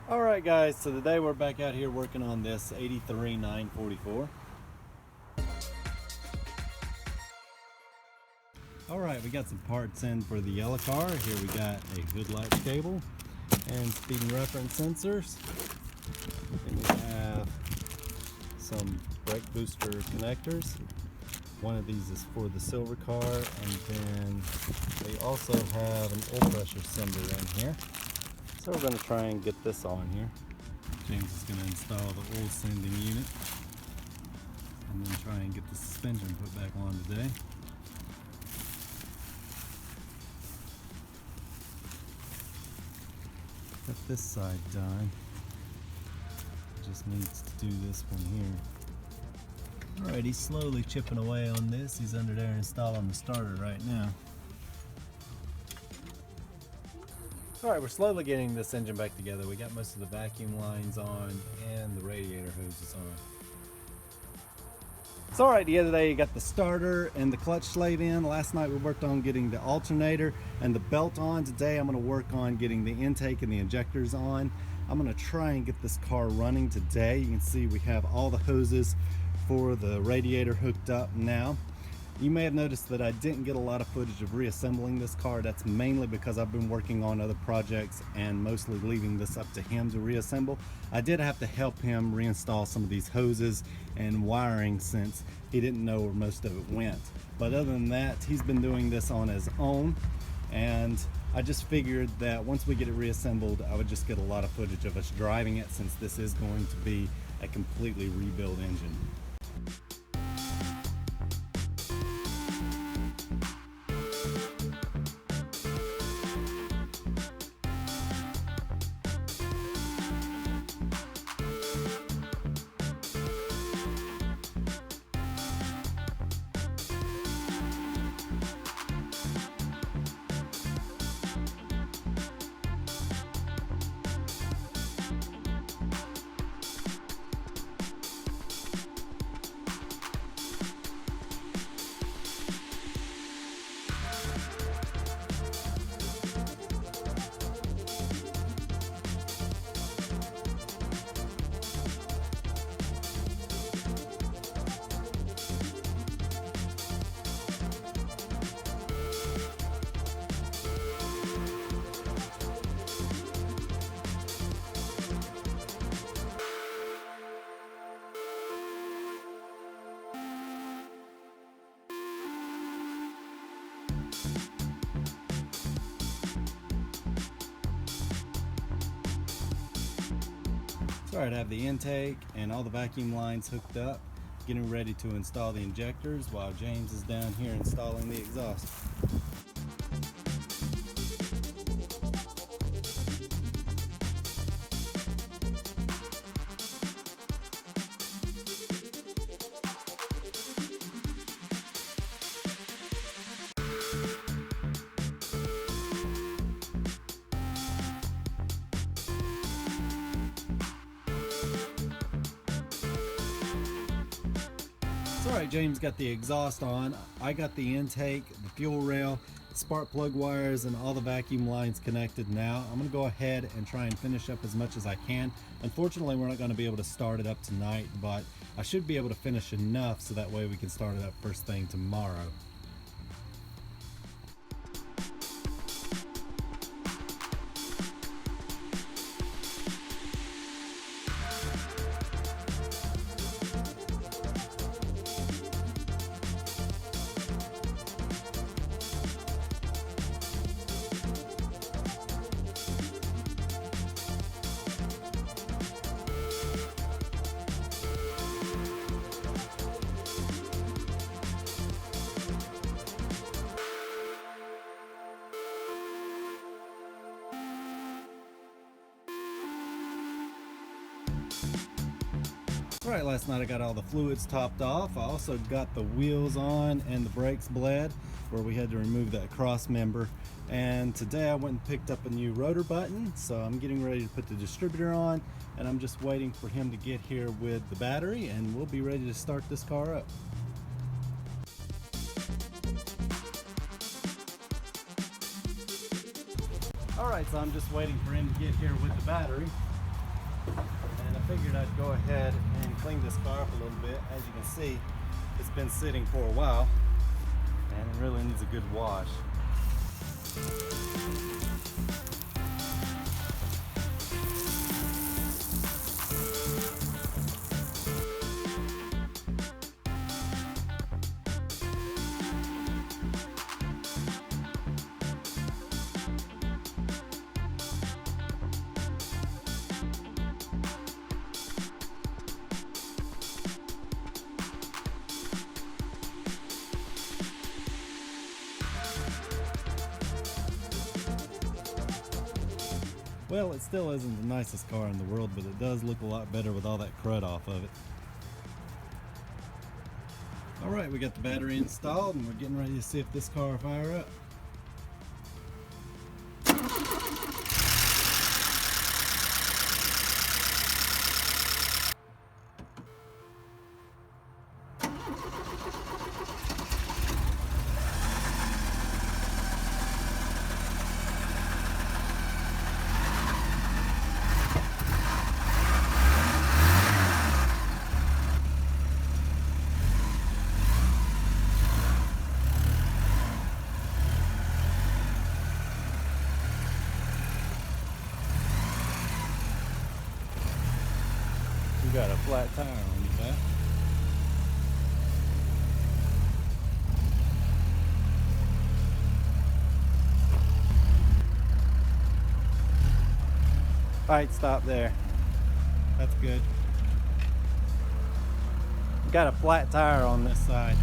Alright guys, so today we're back out here working on this 83 944. Alright, we got some parts in for the yellow car. Here we got a hood latch cable and speed and reference sensors. Then we have some brake booster connectors. One of these is for the silver car, and then they also have an oil pressure sender in here. So we're going to try and get this on here. James is going to install the oil sending unit and then try and get the suspension put back on today. Got this side done. Just needs to do this one here. Alright, he's slowly chipping away on this. He's under there installing the starter right now. Alright, we're slowly getting this engine back together. We got most of the vacuum lines on and the radiator hoses on. So alright, the other day you got the starter and the clutch slave in. Last night we worked on getting the alternator and the belt on. Today I'm going to work on getting the intake and the injectors on. I'm going to try and get this car running today. You can see we have all the hoses for the radiator hooked up now. You may have noticed that I didn't get a lot of footage of reassembling this car. That's mainly because I've been working on other projects and mostly leaving this up to him to reassemble. I did have to help him reinstall some of these hoses and wiring since he didn't know where most of it went. But other than that, he's been doing this on his own, and I just figured that once we get it reassembled, I would just get a lot of footage of us driving it, since this is going to be a completely rebuilt engine. Alright, I have the intake and all the vacuum lines hooked up, getting ready to install the injectors while James is down here installing the exhaust. Alright, James got the exhaust on. I got the intake, the fuel rail, spark plug wires, and all the vacuum lines connected now. I'm going to go ahead and try and finish up as much as I can. Unfortunately, we're not going to be able to start it up tonight, but I should be able to finish enough so that way we can start it up first thing tomorrow. Alright, last night I got all the fluids topped off. I also got the wheels on and the brakes bled, where we had to remove that cross member. And today I went and picked up a new rotor button, so I'm getting ready to put the distributor on, and I'm just waiting for him to get here with the battery, and we'll be ready to start this car up. Alright, so I'm just waiting for him to get here with the battery. And I figured I'd go ahead and clean this car up a little bit. As you can see, it's been sitting for a while and it really needs a good wash. Well, it still isn't the nicest car in the world, but it does look a lot better with all that crud off of it. Alright, we got the battery installed and we're getting ready to see if this car will fire up. You got a flat tire on your back. Alright, stop there. That's good. You got a flat tire on this side.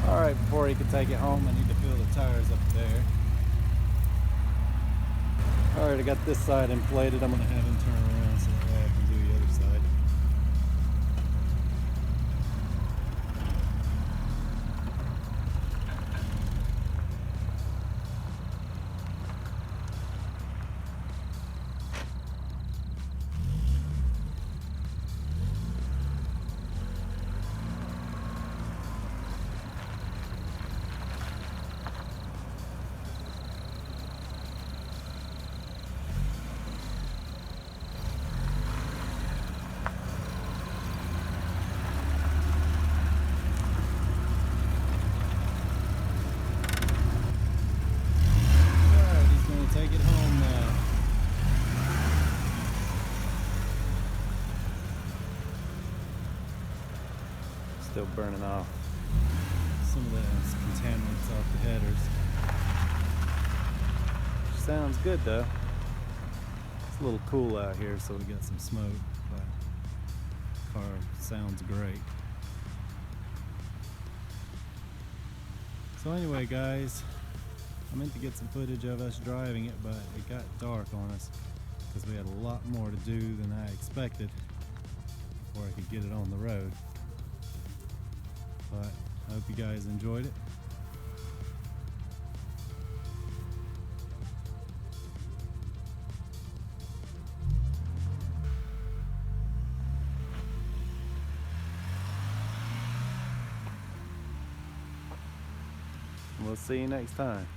Alright, before he can take it home, I need to fill the tires up there. Alright, I got this side inflated. I'm going to have him turn around so that way I can do the other side. Take it home now. Still burning off some of the contaminants off the headers. Sounds good though. It's a little cool out here, so we got some smoke, but the car sounds great. So anyway, guys, I meant to get some footage of us driving it, but it got dark on us because we had a lot more to do than I expected before I could get it on the road. But I hope you guys enjoyed it. We'll see you next time.